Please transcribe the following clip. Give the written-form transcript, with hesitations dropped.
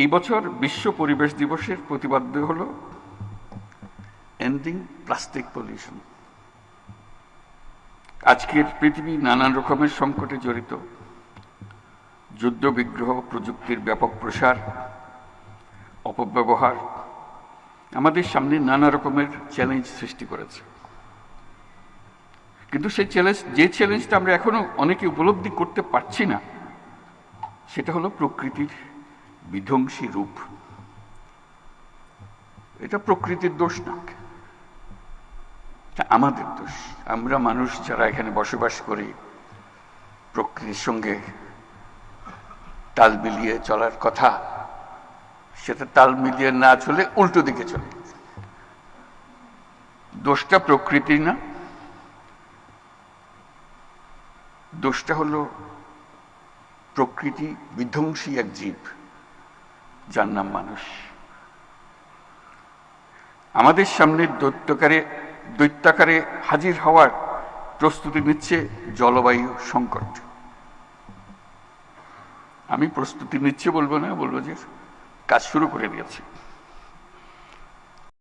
এই বছর বিশ্ব পরিবেশ দিবসের প্রতিপাদ্য হল এন্ডিং প্লাস্টিক পলিউশন। আজকের পৃথিবী নানান রকমের সংকটে জড়িত। যুদ্ধ বিগ্রহ, প্রযুক্তির ব্যাপক প্রসার, অপব্যবহার আমাদের সামনে নানা রকমের চ্যালেঞ্জ সৃষ্টি করেছে। কিন্তু সেই চ্যালেঞ্জটা আমরা এখনো অনেকে উপলব্ধি করতে পারছি না, সেটা হলো প্রকৃতির বিধ্বংসী রূপ। এটা প্রকৃতির দোষ না, এটা আমাদের দোষ। আমরা মানুষ যারা এখানে বসবাস করি, প্রকৃতির সঙ্গে তাল মিলিয়ে চলার কথা, সেটা তাল মিলিয়ে না চলে উল্টো দিকে চলে। দোষটা প্রকৃতির না, দোষটা হলো প্রকৃতি বিধ্বংসী এক জীব যার নাম মানুষ। আমাদের সামনে দৈত্যাকারে হাজির হওয়ার প্রস্তুতি নিচ্ছে জলবায়ু সংকট। আমি প্রস্তুতি নিচ্ছে বলবো না, বলবো যে কাজ শুরু করে দিয়েছে।